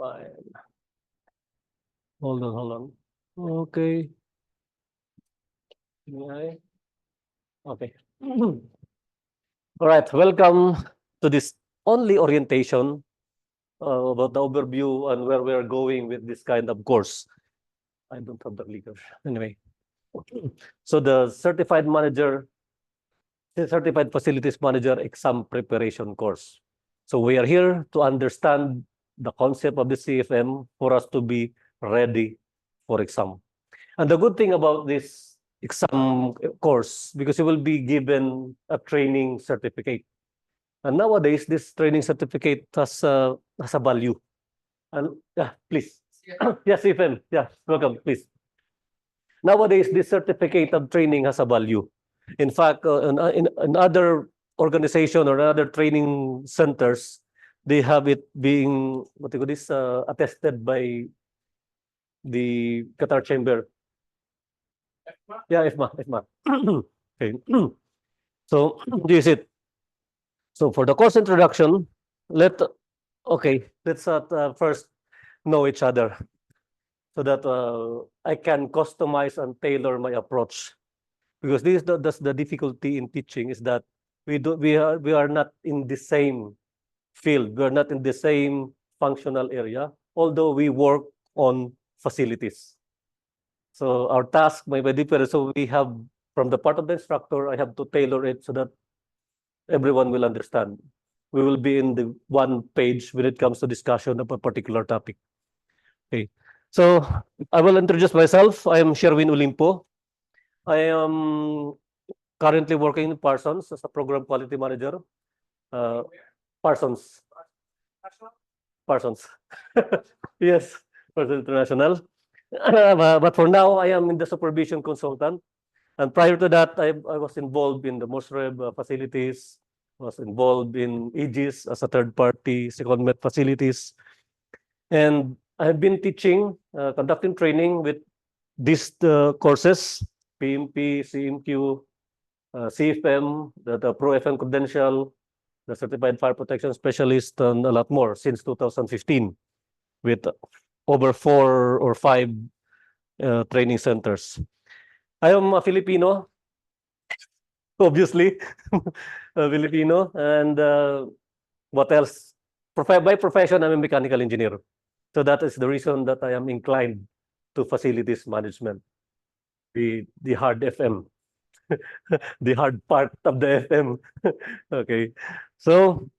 Fine. Hold on. Okay. Okay. All right. Welcome to this only orientation about the overview and where we're going with this kind of course. I don't have the clicker. Anyway. So the certified facilities manager exam preparation course. So we are here to understand the concept of the CFM for us to be ready for exam. And the good thing about this exam course, because you will be given a training certificate. And nowadays, this training certificate has a value. And yeah, please. Yes, CFM. Yeah, welcome, please. Nowadays, this certificate of training has a value. In fact, in other organization or other training centers, they have it being attested by the Qatar chamber. Yeah, IFMA. Okay. So this is it. So for the course introduction, let's first know each other so that I can customize and tailor my approach. Because that's the difficulty in teaching is that we are not in the same field. We are not in the same functional area, although we work on facilities. So our task may be different. So we have, from the part of the instructor, I have to tailor it so that everyone will understand. We will be in the one page when it comes to discussion of a particular topic. Okay. So I will introduce myself. I am Sherwin Ulimpo. I am currently working in Parsons as a program quality manager. Parsons. Yes, Parsons International. But for now, I am in the supervision consultant. And prior to that, I was involved in the MOSREB facilities, was involved in Aegis as a third-party secondment facilities. And I have been teaching, conducting training with these courses, PMP, CMQ, CFM, the Pro FM Credential, the Certified Fire Protection Specialist, and a lot more since 2015 with over 4 or 5 training centers. I am a Filipino, obviously, a Filipino, and what else? By profession, I'm a mechanical engineer. So that is the reason that I am inclined to facilities management, the hard FM, the hard part of the FM. Okay, so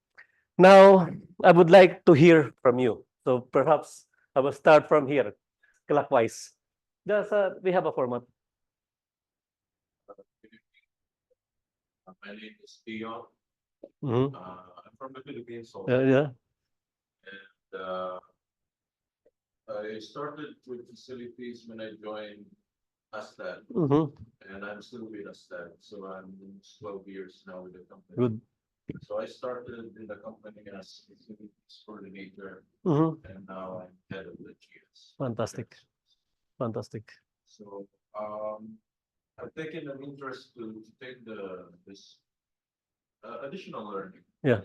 now I would like to hear from you. So perhaps I will start from here, clockwise. We have a format. My name is Dion. Mm-hmm. I'm from the Philippines. Yeah. And I started with facilities when I joined ASTAD. Mm-hmm. And I'm still with ASTAD. So I'm 12 years now with the company. Good. So I started in the company as facilities coordinator. Mm-hmm. And now I'm head of the GS. Fantastic. So I've taken an interest to take this additional learning. Yeah.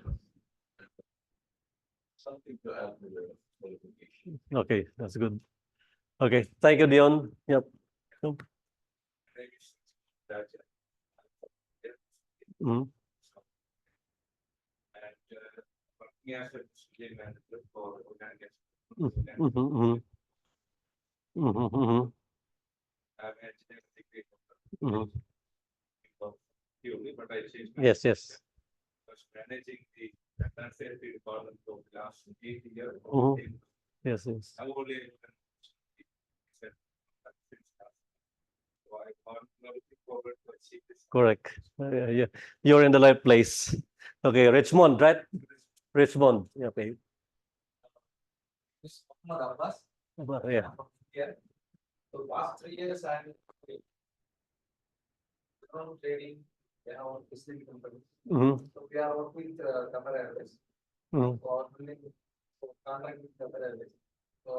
Something to add to the qualification. Okay, that's good. Okay, thank you, Dion. Yep. Mm-hmm. Yes. Managing the safety department for the last 8 years. Yes. Correct. Yeah. You're in the right place. Okay, Richmond, right? Richmond. Okay. Yeah. So last 3 years I'm trading facility companies. So we are working with Qatar Airways. For contract with Qatar Airways. So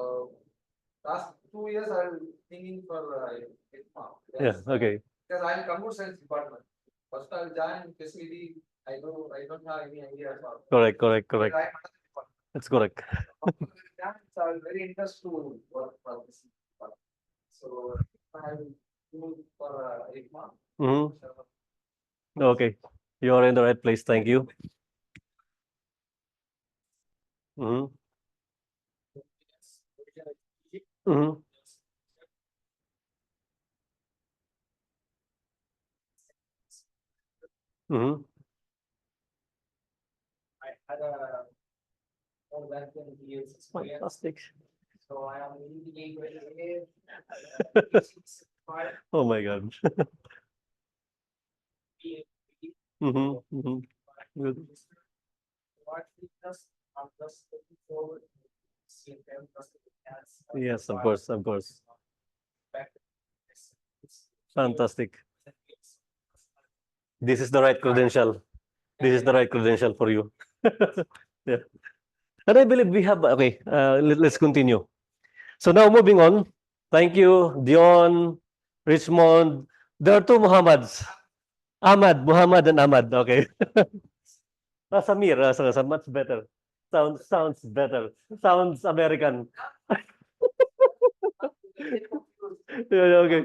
last 2 years I'm thinking for IFMA. Yeah. Okay. Because I'm computer science department. First I'll join facility. I don't have any idea about. Correct. That's correct. I'm very interested to work for this. So I will do for 8 months. Mhm. Okay, you're in the right place. Thank you. Mhm. Mhm. Mhm. I had a more than 20 years experience. Fantastic. So I am really great. Oh my God. Mhm. Mhm. Good. What we just, I'm just looking forward to CFM because it has. Yes, of course, of course. Fantastic. This is the right credential. This is the right credential for you. Yeah. And I believe we have, okay, let's continue. So now moving on. Thank you, Dion, Richmond. There are two Muhammads. Muhammad and Ahmad. Okay. Samir, so much better. Sounds better. Sounds American. Yeah, okay.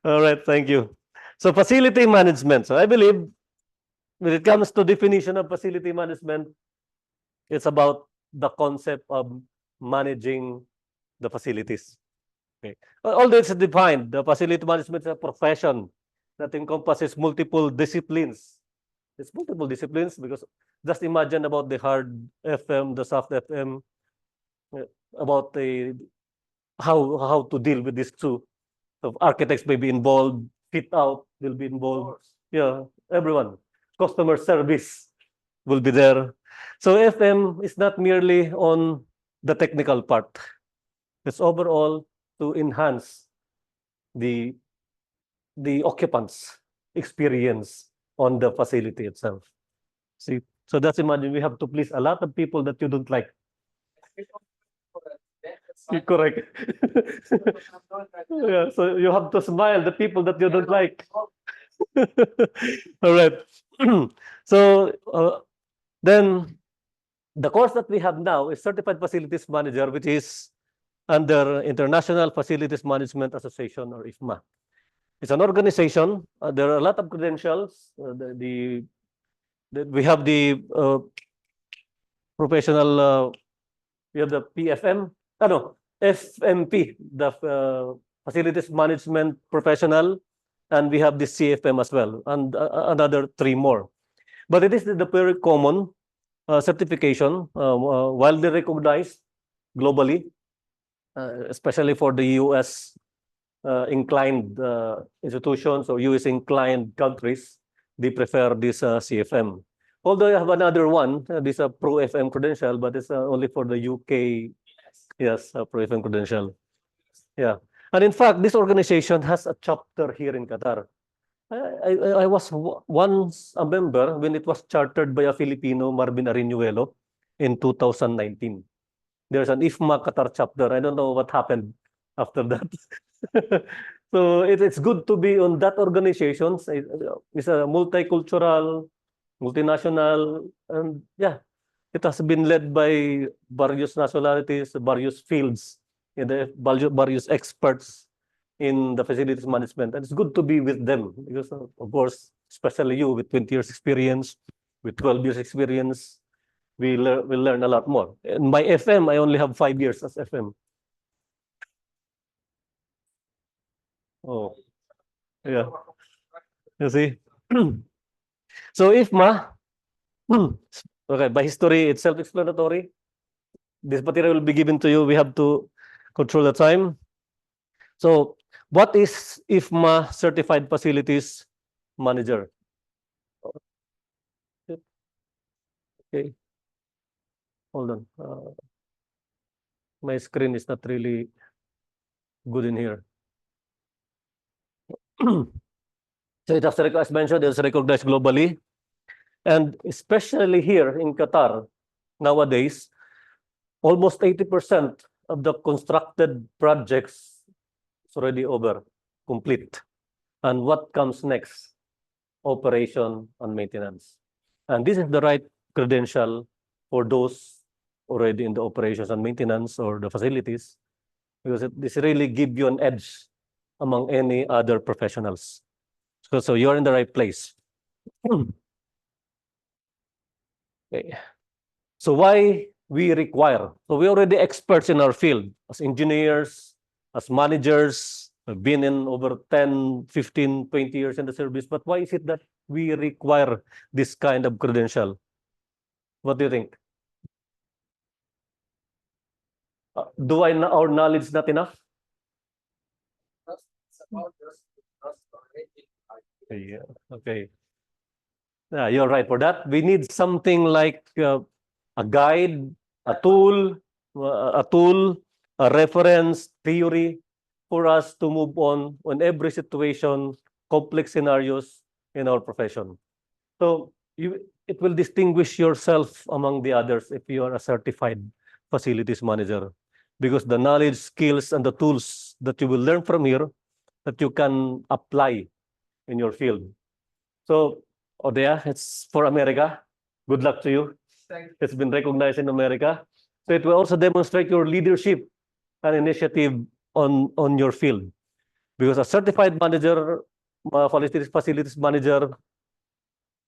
All right, thank you. So facility management. So I believe when it comes to definition of facility management, it's about the concept of managing the facilities. Okay. Although it's defined, the facility management is a profession that encompasses multiple disciplines. It's multiple disciplines because just imagine about the hard FM, the soft FM, uh, about the how to deal with these two. So architects may be involved, fit out will be involved. Yeah, everyone. Customer service will be there. So FM is not merely on the technical part. It's overall to enhance the the occupants' experience on the facility itself. See, so that's imagine we have to please a lot of people that you don't like. Correct. Yeah, so you have to smile the people that you don't like. All right. So then the course that we have now is Certified Facilities Manager, which is under International Facilities Management Association or IFMA. It's an organization. There are a lot of credentials. We have the professional. We have the PFM. No, FMP, the Facilities Management Professional, and we have the CFM as well, and another three more. But it is the very common certification, widely recognized globally, especially for the US inclined institutions or US inclined countries. They prefer this CFM. Although I have another one, this Pro FM credential, but it's only for the UK. Yes, Pro FM credential. Yeah. And in fact, this organization has a chapter here in Qatar. I was once a member when it was chartered by a Filipino, Marvin Arinuelo, in 2019. There's an IFMA Qatar chapter. I don't know what happened after that. So it's good to be on that organization. It's a multicultural, multinational, and yeah, it has been led by various nationalities, various fields, the various experts in the facilities management. And it's good to be with them because, of course, especially you with 20 years experience, with 12 years experience, we learn a lot more. In my FM, I only have 5 years as FM. Oh, yeah. You see? So IFMA, okay, by history, it's self-explanatory. This material will be given to you. We have to control the time. So what is IFMA Certified Facilities Manager? Okay, hold on. My screen is not really good in here. So it has, as mentioned, it's recognized globally. And especially here in Qatar, nowadays, almost 80% of the constructed projects is already over, complete. And what comes next? Operation and maintenance. And this is the right credential for those already in the operations and maintenance or the facilities, because this really give you an edge among any other professionals. So you're in the right place. Okay. So why we require? So we're already experts in our field as engineers, as managers, have been in over 10, 15, 20 years in the service. But why is it that we require this kind of credential? What do you think? Our knowledge not enough? It's about just rating. Yeah. Okay. Yeah, you're right for that. We need something like a guide, a tool, a reference, theory for us to move on every situation, complex scenarios in our profession. So it will distinguish yourself among the others if you are a certified facilities manager, because the knowledge, skills, and the tools that you will learn from here that you can apply in your field. So, Odea, it's for America. Good luck to you. Thank It's been recognized in America. So it will also demonstrate your leadership and initiative on your field. Because a certified manager, facilities manager,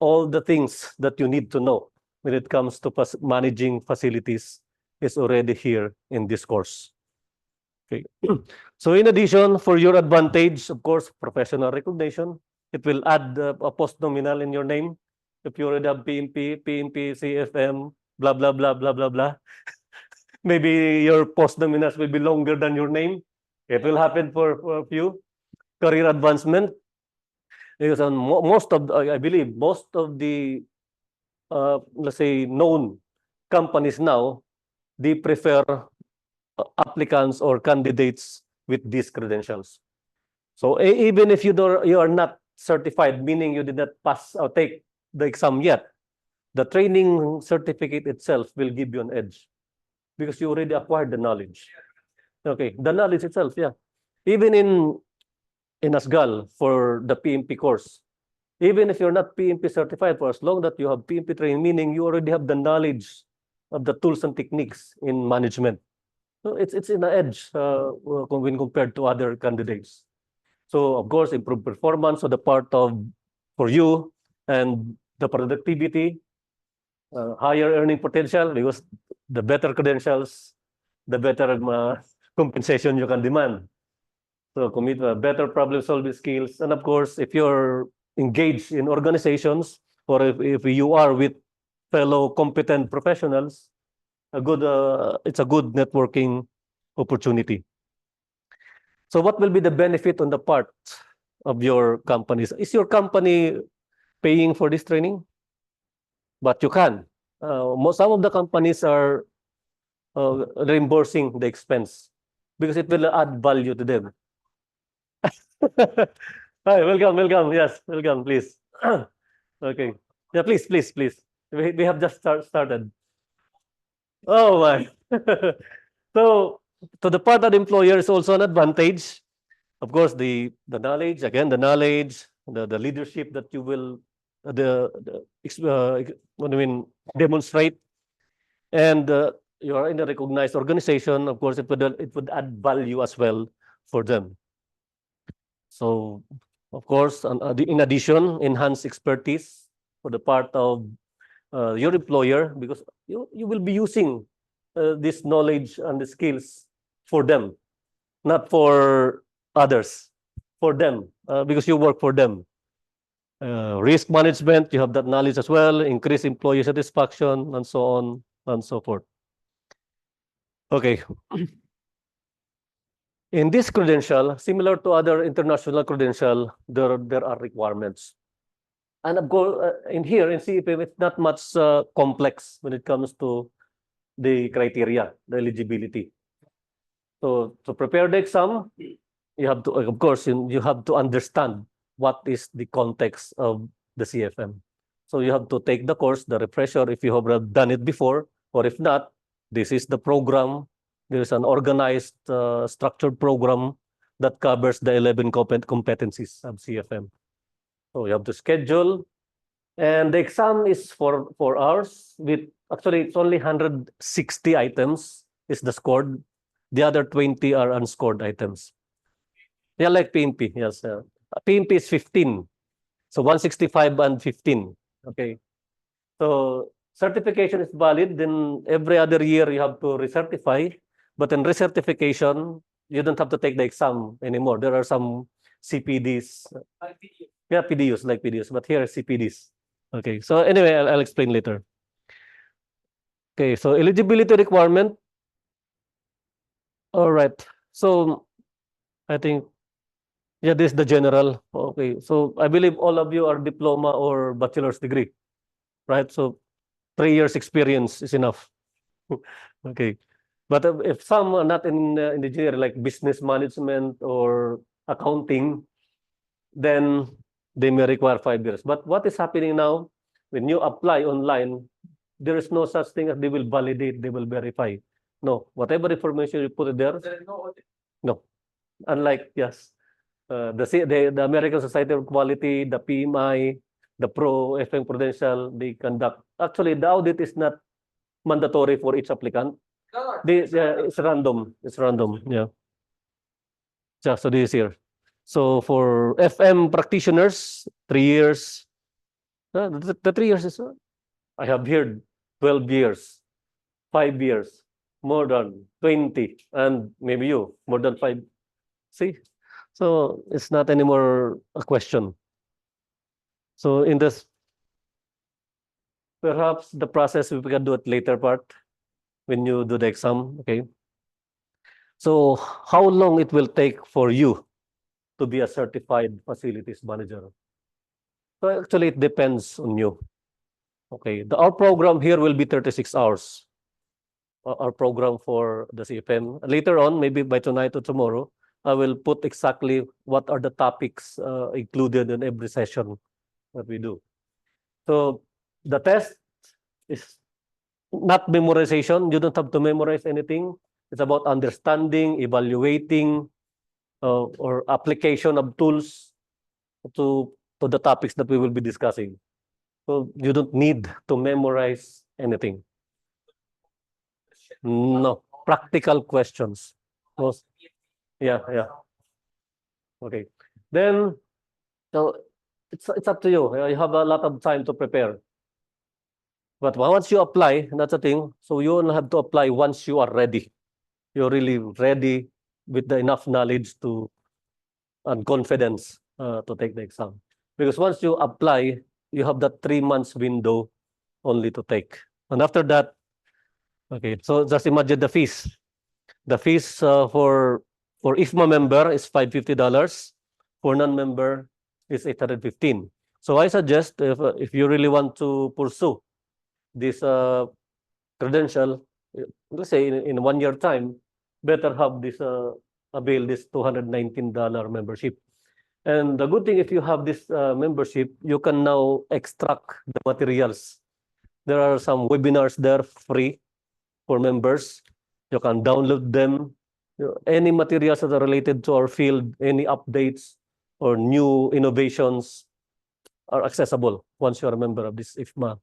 all the things that you need to know when it comes to managing facilities is already here in this course. Okay. So in addition, for your advantage, of course, professional recognition, it will add a post-nominal in your name. If you already have PMP, CFM, blah, blah, blah, blah, blah, blah. Maybe your post-nominals will be longer than your name. It will happen for a few. Career advancement. Because most of, I believe, most of the, let's say, known companies now, they prefer applicants or candidates with these credentials. So even if you are not certified, meaning you did not pass or take the exam yet, the training certificate itself will give you an edge because you already acquired the knowledge. Okay, the knowledge itself, yeah. Even in ASGAL for the PMP course, even if you're not PMP certified, for as long that you have PMP training, meaning you already have the knowledge of the tools and techniques in management. So it's in the edge when compared to other candidates. So of course, improve performance on the part of for you and the productivity, higher earning potential, because the better credentials, the better compensation you can demand. So commit better problem solving skills. And of course, if you're engaged in organizations or if you are with fellow competent professionals, it's a good networking opportunity. So what will be the benefit on the part of your companies? Is your company paying for this training? But you can. Some of the companies are reimbursing the expense because it will add value to them. Hi, welcome. Yes, welcome, please. Okay. Yeah, please. We have just started. Oh my. So to the part of the employer is also an advantage. Of course, the knowledge, again, the knowledge, the leadership that you will what I mean, demonstrate, and you are in a recognized organization. Of course, it would add value as well for them. So, of course, in addition, enhance expertise for the part of your employer, because you will be using this knowledge and the skills for them, not for others, for them, because you work for them. Risk management, you have that knowledge as well, increase employee satisfaction, and so on and so forth. Okay. In this credential, similar to other international credential, there are requirements. And of course, in here in CFM, it's not much complex when it comes to the criteria, the eligibility. So to prepare the exam, you have to, of course, you have to understand what is the context of the CFM. So you have to take the course, the refresher, if you have done it before, or if not, this is the program. There is an organized, structured program that covers the 11 competencies of CFM. So you have to schedule, and the exam is for 4 hours with Actually, it's only 160 items is the scored. The other 20 are unscored items. Yeah, like PMP, yes. PMP is 15. So 165 and 15. Okay. So certification is valid. Then every other year you have to recertify. But in recertification, you don't have to take the exam anymore. There are some CPDs. Yeah, PDUs, like PDUs. But here are CPDs. Okay. So anyway, I'll explain later. Okay. So eligibility requirement. All right. So I think, yeah, this is the general. Okay. So I believe all of you are diploma or bachelor's degree, right? So 3 years experience is enough. Okay. But if some are not in the engineering, like business management or accounting, then they may require 5 years. But what is happening now, when you apply online, there is no such thing as they will validate, they will verify. No, whatever information you put there, There is no audit. no. Unlike, yes, the American Society of Quality, the PMI, the Pro, FM Prudential, they conduct. Actually, the audit is not mandatory for each applicant. No, It's random. It's random. Yeah. Yeah. So this is here. So for FM practitioners, 3 years. The 3 years is. I have heard 12 years, 5 years, more than 20, and maybe you more than 5. See, so it's not anymore a question. So in this, perhaps the process we can do it later part when you do the exam. Okay. So how long it will take for you to be a certified facilities manager? So actually it depends on you. Okay. Our program here will be 36 hours. Our program for the CFM. Later on, maybe by tonight or tomorrow, I will put exactly what are the topics included in every session that we do. So the test is not memorization. You don't have to memorize anything. It's about understanding, evaluating, or application of tools to the topics that we will be discussing. So you don't need to memorize anything. No, practical questions. Most, yeah. Okay. Then, so it's up to you. You have a lot of time to prepare. But once you apply, that's the thing. So you only have to apply once you are ready. You're really ready with the enough knowledge to and confidence to take the exam. Because once you apply, you have that 3 months window only to take. And after that, okay, so just imagine the fees. The fees for IFMA member is $550. For non-member is 815. So I suggest if you really want to pursue this credential, let's say in 1 year time, better have this avail this $219 membership. And the good thing, if you have this membership, you can now extract the materials. There are some webinars there free for members. You can download them. Any materials that are related to our field, any updates or new innovations are accessible once you are a member of this IFMA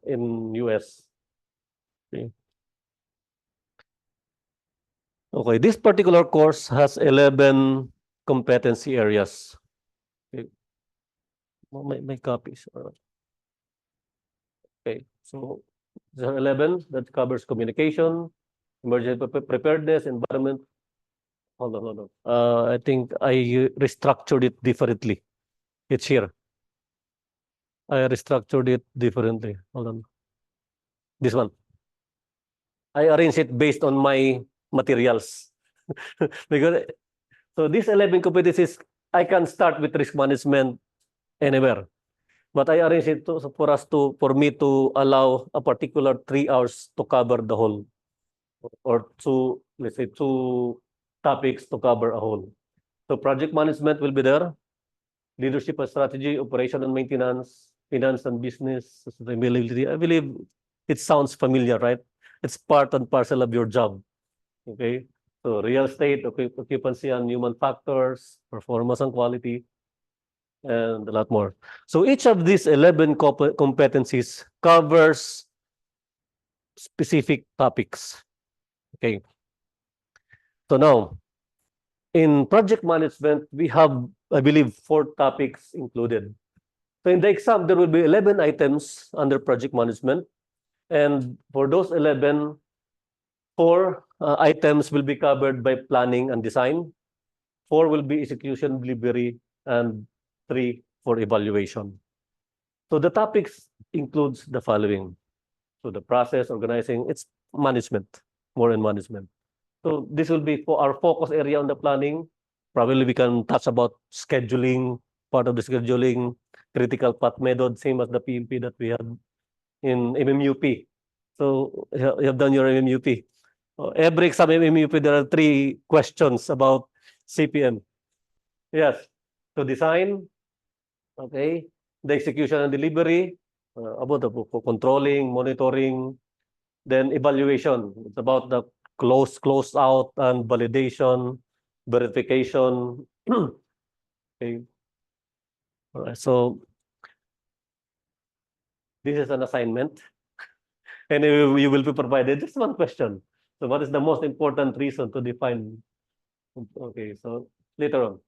in US. Okay, this particular course has 11 competency areas. Okay. My copies. Okay, so there are 11 that covers communication, emergency preparedness, environment. Hold on. I think I restructured it differently. It's here. I restructured it differently. Hold on. This one. I arranged it based on my materials. Because so these 11 competencies, I can start with risk management anywhere. But I arranged it for me to allow a particular 3 hours to cover the whole, or let's say two topics to cover a whole. So project management will be there, leadership and strategy, operation and maintenance, finance and business, sustainability. I believe it sounds familiar, right? It's part and parcel of your job. Okay. So real estate, occupancy and human factors, performance and quality, and a lot more. So each of these 11 competencies covers specific topics. Okay. So now, in project management, we have, I believe, 4 topics included. So in the exam, there will be 11 items under project management. And for those 11, 4 items will be covered by planning and design. 4 will be execution, delivery, and 3 for evaluation. So the topics includes the following. So the process, organizing, it's management, more in management. So this will be for our focus area on the planning. Probably we can touch about scheduling, part of the scheduling, critical path method, same as the PMP that we have in MMUP. So you have done your MMUP. Every exam MMUP, there are 3 questions about CPM. Yes. So design, okay, the execution and delivery, about the controlling, monitoring, then evaluation. It's about the close out, and validation, verification. Okay. All right. So this is an assignment, and you will be provided just 1 question. So what is the most important reason to define? Okay, so later on.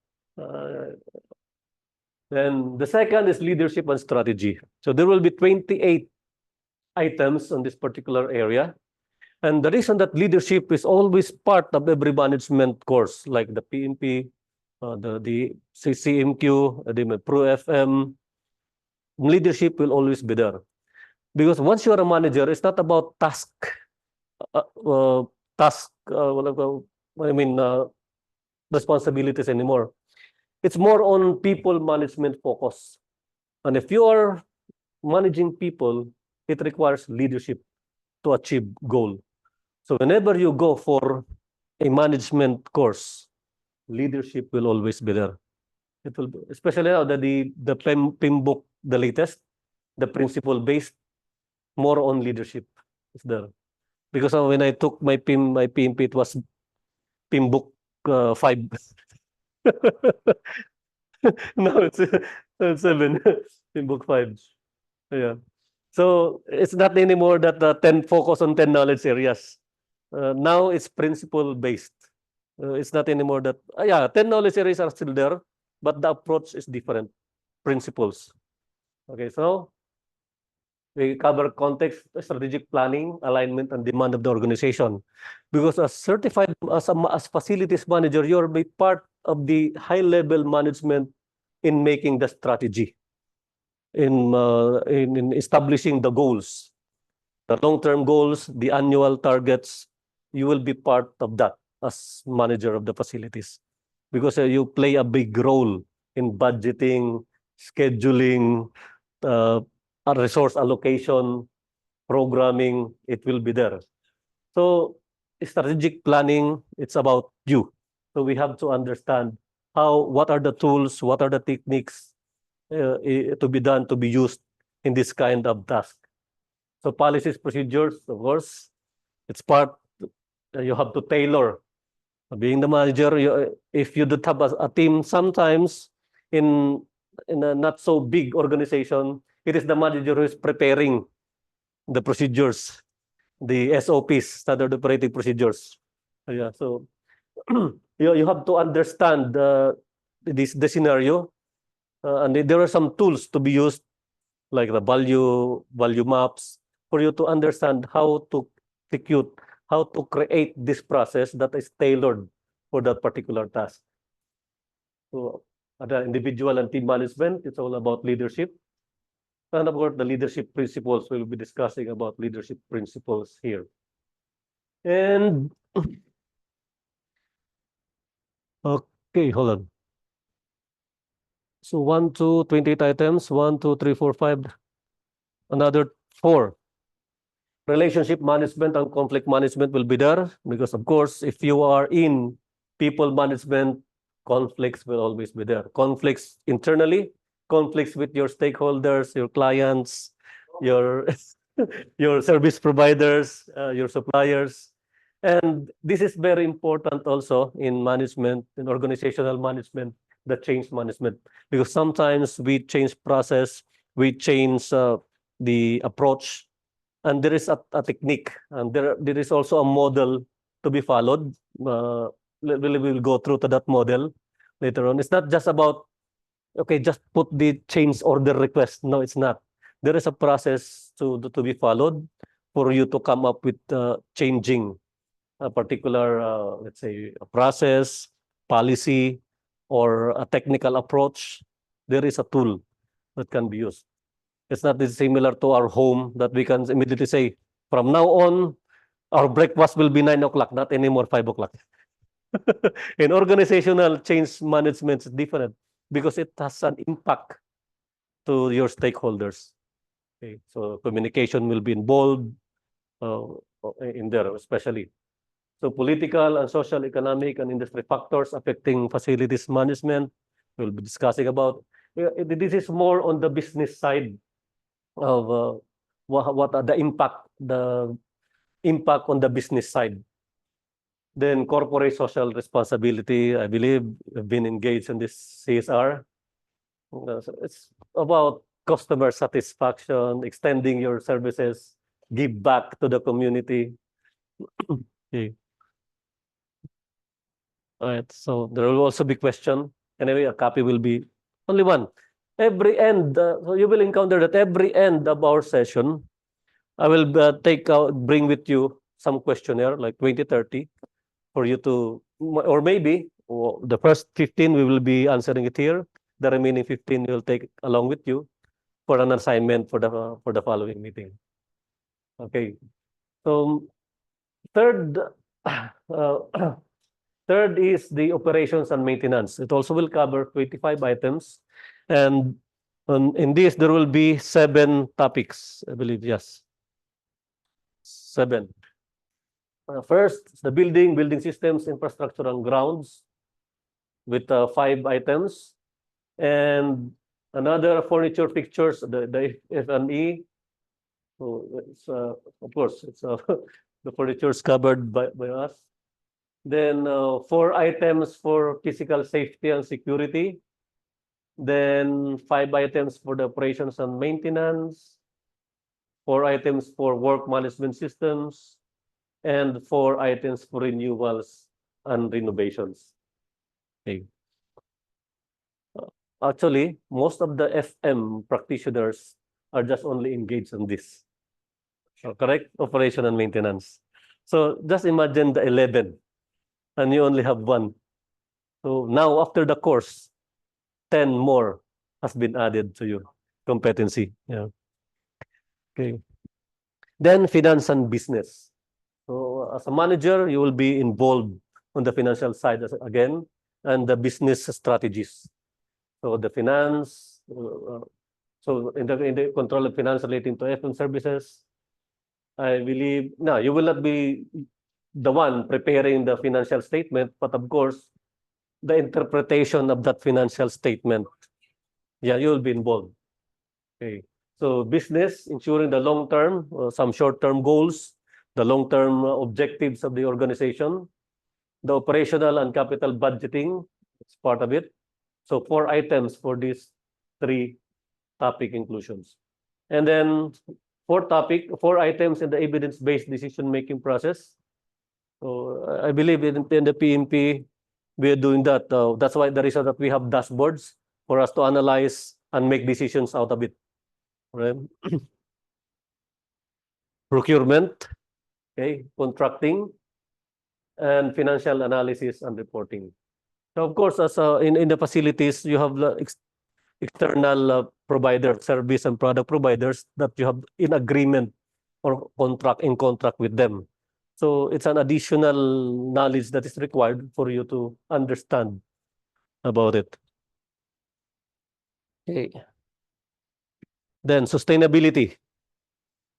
Then the second is leadership and strategy. So there will be 28 items on this particular area. And the reason that leadership is always part of every management course, like the PMP, the CCMQ, the Pro-FM, leadership will always be there. Because once you are a manager, it's not about responsibilities anymore. It's more on people management focus. And if you are managing people, it requires leadership to achieve goal. So whenever you go for a management course, leadership will always be there. It will be, especially now that the PIM book, the latest, the principle based, more on leadership is there. Because when I took my PMP, it was PIM book 5. No, it's 7. PIM book 5. Yeah. So it's not anymore that 10 focus on 10 knowledge areas. Now it's principle based. It's not anymore that, 10 knowledge areas are still there, but the approach is different. Principles. Okay, so we cover context, strategic planning, alignment, and demand of the organization. Because as certified as facilities manager, you're be part of the high-level management in making the strategy, in establishing the goals, the long-term goals, the annual targets. You will be part of that as manager of the facilities, because you play a big role in budgeting, scheduling, resource allocation, programming. It will be there. So strategic planning, it's about you. So we have to understand what are the tools, what are the techniques to be done, to be used in this kind of task. So policies, procedures, of course, it's part, you have to tailor. Being the manager, if you don't have a team, sometimes in a not so big organization, it is the manager who is preparing the procedures, the SOPs, standard operating procedures. Yeah, so you have to understand the scenario, and there are some tools to be used, like the value maps, for you to understand how to execute, how to create this process that is tailored for that particular task. So the individual and team management, it's all about leadership. And of course, the leadership principles, we'll be discussing about leadership principles here. And okay, hold on. So 1, 2, 28 items, 1, 2, 3, 4, 5, another 4. Relationship management and conflict management will be there, because of course, if you are in people management, conflicts will always be there. Conflicts internally, conflicts with your stakeholders, your clients, your your service providers, your suppliers. And this is very important also in management, in organizational management, the change management, because sometimes we change process, we change the approach, and there is a technique, and there is also a model to be followed. We will go through to that model later on. It's not just about, okay, just put the change order request. No, it's not. There is a process to be followed for you to come up with changing a particular, let's say, a process, policy, or a technical approach. There is a tool that can be used. It's not similar to our home that we can immediately say, from now on, our breakfast will be 9 o'clock, not anymore 5 o'clock. In organizational change management, it's different because it has an impact to your stakeholders. Okay, so communication will be involved in there, especially. So political and social, economic, and industry factors affecting facilities management, we'll be discussing about. This is more on the business side of what are the impact on the business side. Then corporate social responsibility, I believe, have been engaged in this CSR. So it's about customer satisfaction, extending your services, give back to the community. Okay. All right, so there will also be question. Anyway, a copy will be only one. Every end, so you will encounter that every end of our session, I will bring with you some questionnaire, like 20, 30, for you to, or maybe the first 15 we will be answering it here. The remaining 15 we'll take along with you for an assignment for the following meeting. Okay. So third, third is the operations and maintenance. It also will cover 25 items, and in this there will be 7 topics, I believe. Yes, 7. First, the building systems, infrastructure, and grounds, with 5 items, and another furniture fixtures, the F&E. So it's of course it's the furniture is covered by us. Then 4 items for physical safety and security. Then 5 items for the operations and maintenance. 4 items for work management systems, and 4 items for renewals and renovations. Okay. Actually, most of the FM practitioners are just only engaged in this. Correct? Operation and maintenance. So just imagine the 11, and you only have 1. So now after the course, 10 more has been added to your competency. Yeah. Okay. Then finance and business. So as a manager, you will be involved on the financial side again, and the business strategies. So the finance, so in the control of finance relating to FM services, I believe, no, you will not be the one preparing the financial statement, but of course, the interpretation of that financial statement, yeah, you will be involved. Okay. So business, ensuring the long-term, some short-term goals, the long-term objectives of the organization, the operational and capital budgeting, it's part of it. So 4 items for these 3 topic inclusions. And then 4 items in the evidence-based decision-making process. So I believe in the PMP, we are doing that. That's why the reason that we have dashboards for us to analyze and make decisions out of it. Right? Procurement, okay, contracting, and financial analysis and reporting. So of course, as in the facilities, you have the external provider, service and product providers that you have in agreement or in contract with them. So it's an additional knowledge that is required for you to understand about it. Okay. Then sustainability.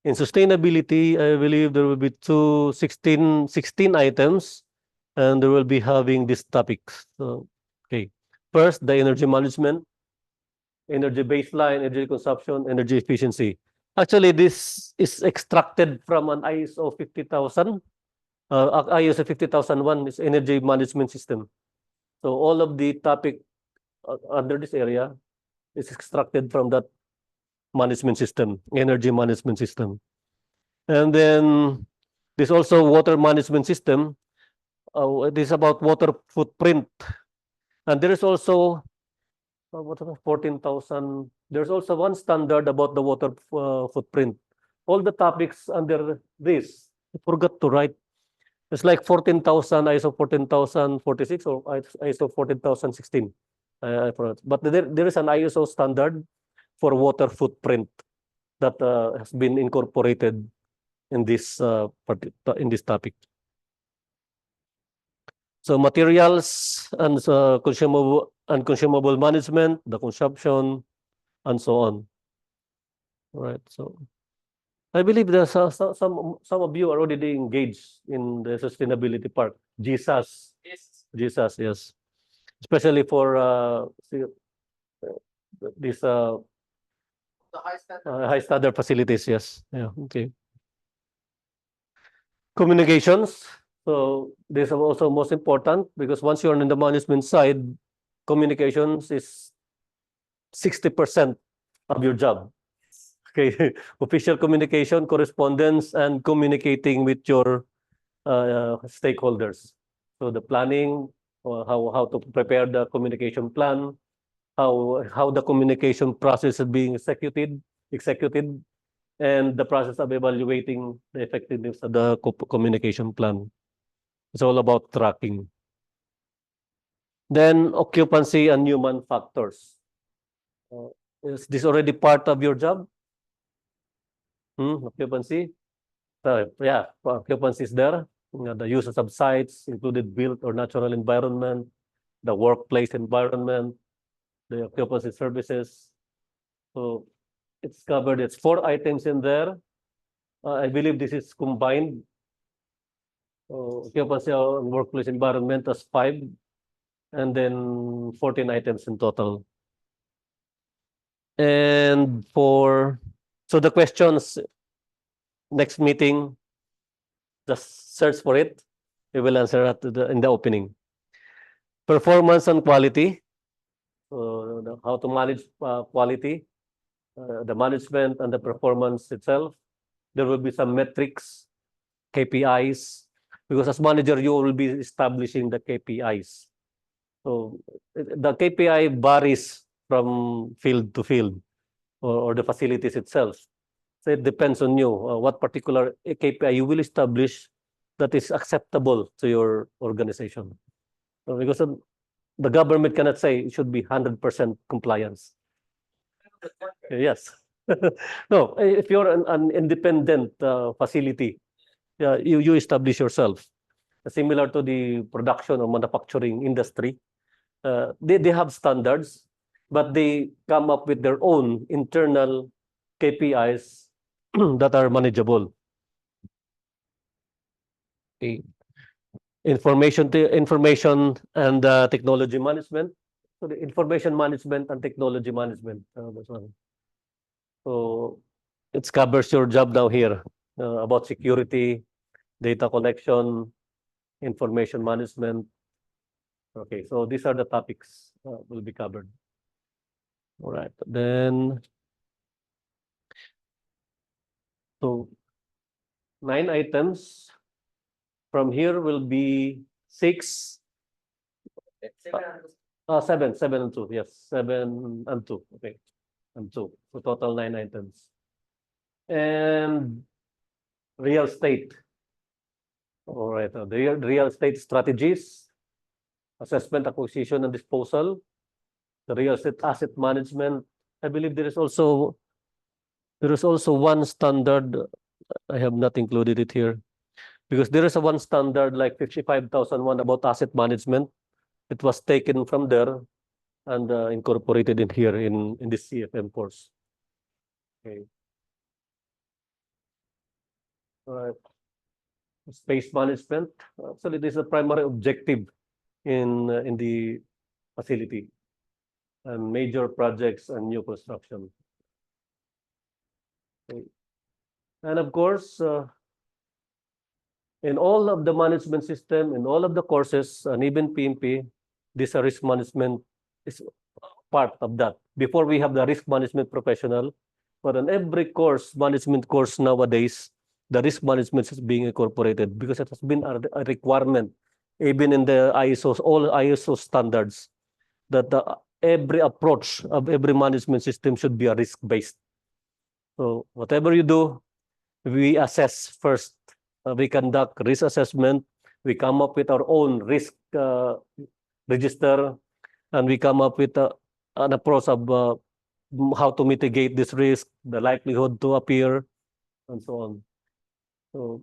In sustainability, I believe there will be 16 items, and there will be having these topics. So, okay. First, the energy management, energy baseline, energy consumption, energy efficiency. Actually, this is extracted from an ISO 50,000. ISO 50,001 is energy management system. So all of the topic under this area is extracted from that management system, energy management system. And then there's also water management system. This is about water footprint. And there is also 14,000. There's also one standard about the water footprint. All the topics under this, I forgot to write. It's like 14,000, ISO 14,046 or ISO 14,016. I forgot. But there is an ISO standard for water footprint that has been incorporated in this topic. So materials and consumable management, the consumption, and so on. All right. So I believe there's some of you are already engaged in the sustainability part. Jesus, yes, especially for these The high standard. high standard facilities. Yes. Yeah. Okay. Communications. So this is also most important because once you're in the management side, communications is 60% of your job. Okay, official communication, correspondence, and communicating with your stakeholders. So the planning, how to prepare the communication plan, how the communication process is being executed, and the process of evaluating the effectiveness of the communication plan. It's all about tracking. Then occupancy and human factors. Is this already part of your job? Occupancy? Yeah, occupancy is there. The uses of sites included built or natural environment, the workplace environment, the occupancy services. So it's covered. It's 4 items in there. I believe this is combined. Occupancy and workplace environment as 5, and then 14 items in total. And so the questions next meeting, just search for it. We will answer that in the opening. Performance and quality. How to manage quality, the management and the performance itself. There will be some metrics, KPIs, because as manager, you will be establishing the KPIs. So the KPI varies from field to field or the facilities itself. So it depends on you, what particular KPI you will establish that is acceptable to your organization. So because the government cannot say it should be 100% compliance. Yes. No, if you're an independent facility, you establish yourself. Similar to the production or manufacturing industry, they have standards, but they come up with their own internal KPIs that are manageable. Okay. Information and technology management. So the information management and technology management. That's one. So it covers your job now here about security, data collection, information management. Okay, so these are the topics will be covered. All right, then so 9 items. From here will be 6. 7 and 2. Yes, 7 and 2. Okay, and 2. So total 9 items. And real estate. All right, the real estate strategies, assessment, acquisition, and disposal, the real estate asset management. I believe there is also one standard. I have not included it here because there is a one standard like 55,001 about asset management. It was taken from there and incorporated in here in this CFM course. Okay. All right. Space management. Actually, this is the primary objective in the facility and major projects and new construction. Okay. And of course, in all of the management system, in all of the courses, and even PMP, this risk management is part of that. Before we have the risk management professional, but on every course, management course nowadays, the risk management is being incorporated because it has been a requirement, even in the ISOs, all ISO standards, that every approach of every management system should be a risk-based. So whatever you do, we assess first. We conduct risk assessment. We come up with our own risk register, and we come up with an approach of how to mitigate this risk, the likelihood to appear, and so on. So,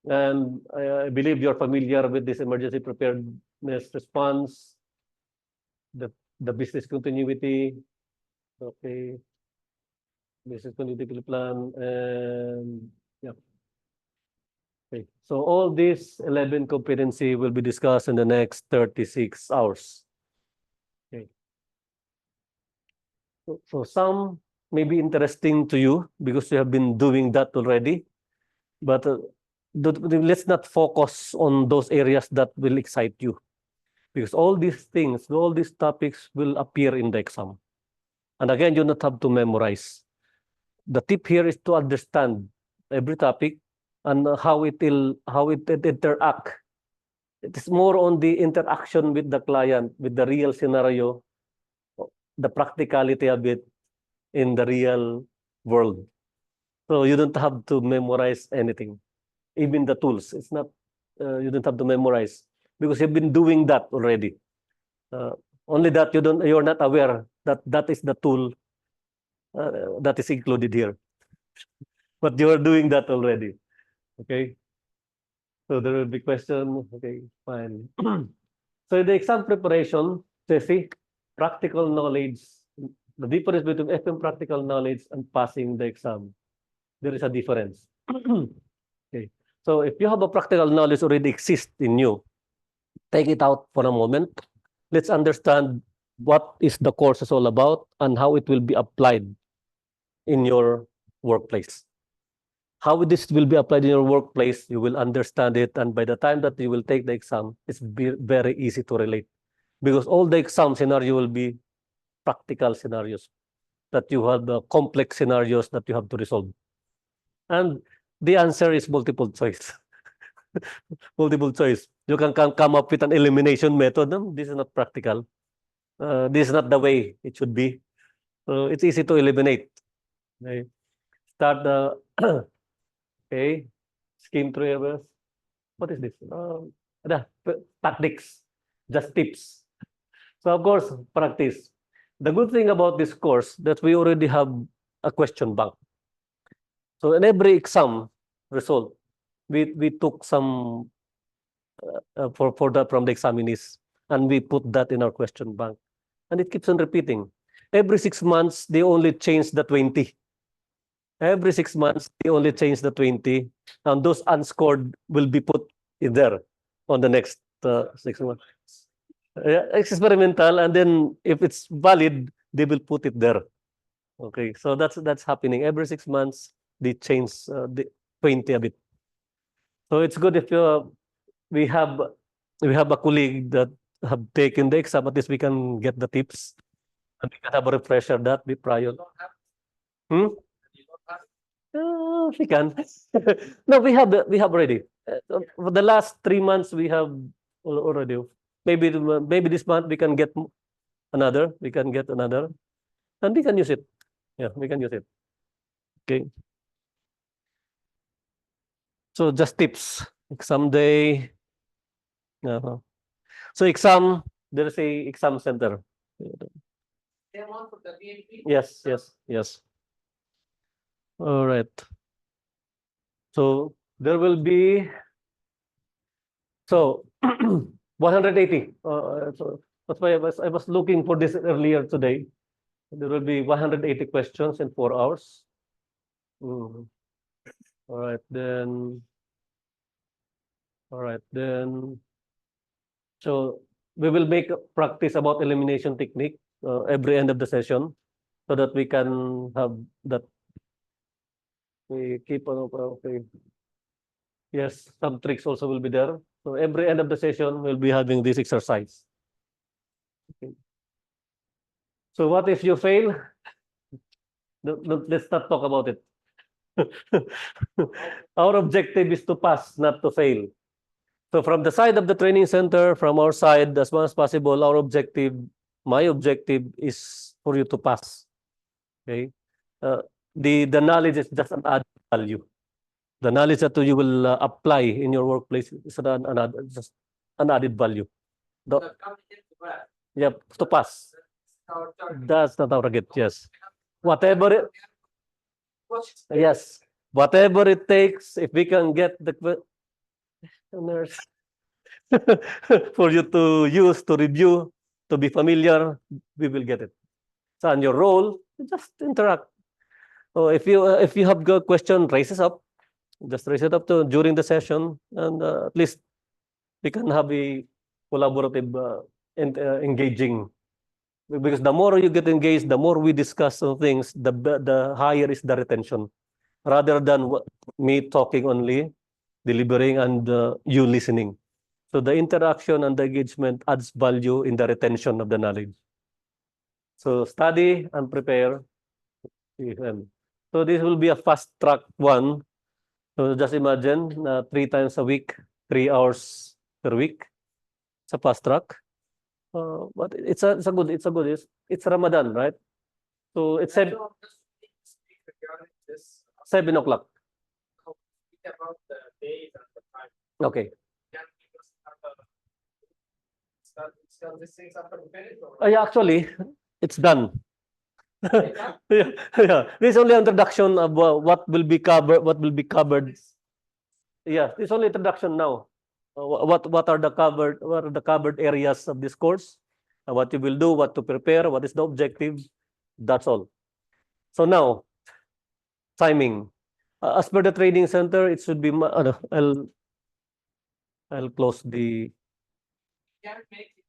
and I believe you're familiar with this emergency preparedness response, the business continuity, okay, business continuity plan, and yeah. Okay. So all these 11 competency will be discussed in the next 36 hours. Okay. So some may be interesting to you because you have been doing that already, but let's not focus on those areas that will excite you, because all these things, all these topics will appear in the exam. And again, you not have to memorize. The tip here is to understand every topic and how it interact. It is more on the interaction with the client, with the real scenario, the practicality of it in the real world. So you don't have to memorize anything, even the tools. It's not, you don't have to memorize because you've been doing that already. Only that you're not aware that that is the tool that is included here. But you are doing that already. Okay. So there will be question. Okay, fine. So the exam preparation, see, practical knowledge, the difference between FM practical knowledge and passing the exam. There is a difference. Okay. So if you have a practical knowledge already exists in you, take it out for a moment. Let's understand what is the course is all about and how it will be applied in your workplace. How this will be applied in your workplace, you will understand it, and by the time that you will take the exam, it's very easy to relate, because all the exam scenario will be practical scenarios, that you have the complex scenarios that you have to resolve. And the answer is multiple choice. Multiple choice. You can come up with an elimination method. No, this is not practical. This is not the way it should be. So it's easy to eliminate. Okay. Start the okay. Scheme traverse. What is this? Tactics. Just tips. So of course, practice. The good thing about this course that we already have a question bank. So in every exam result, we took some for that from the examinees, and we put that in our question bank, and it keeps on repeating. Every 6 months, they only change the 20. Every 6 months, they only change the 20, and those unscored will be put in there on the next 6 months. Experimental, and then if it's valid, they will put it there. Okay, so that's happening every 6 months. They change the 20 a bit. So it's good if we have a colleague that have taken the exam. At least we can get the tips, and we can have a refresher that be prior. We can. No, we have already. For the last 3 months, we have already. Maybe this month we can get another. We can get another, and we can use it. Yeah, we can use it. Okay. So just tips. Exam day. So exam. There is a exam center. Yes. All right. So there will be 180. So that's why I was looking for this earlier today. There will be 180 questions in 4 hours. All right, then. So we will make a practice about elimination technique every end of the session, so that we can have that. We keep on. Okay. Yes, some tricks also will be there. So every end of the session, we'll be having this exercise. Okay. So what if you fail? Let's not talk about it. Our objective is to pass, not to fail. So from the side of the training center, from our side, as much as possible, our objective, my objective is for you to pass. Okay. The knowledge is just an added value. The knowledge that you will apply in your workplace is just an added value. Yep, to pass. That's not our target. Yes. Whatever it, yes. Whatever it takes, if we can get the questionnaires for you to use, to review, to be familiar, we will get it. So on your role, just interact. So if you have a question, raise it up. Just raise it up during the session, and at least we can have a collaborative and engaging. Because the more you get engaged, the more we discuss some things, the higher is the retention, rather than me talking only, delivering, and you listening. So the interaction and the engagement adds value in the retention of the knowledge. So study and prepare. So this will be a fast track one. So just imagine 3 times a week, 3 hours per week. It's a fast track. But it's a good, it's Ramadan, right? So it's 7 o'clock. Okay. Yeah, actually, it's done. Yeah, yeah. This is only introduction of what will be covered. What will be covered. Yeah, it's only introduction now. What are the covered areas of this course? What you will do, what to prepare, what is the objective. That's all. So now, timing. As per the training center, it should be. I'll close the. Can't make it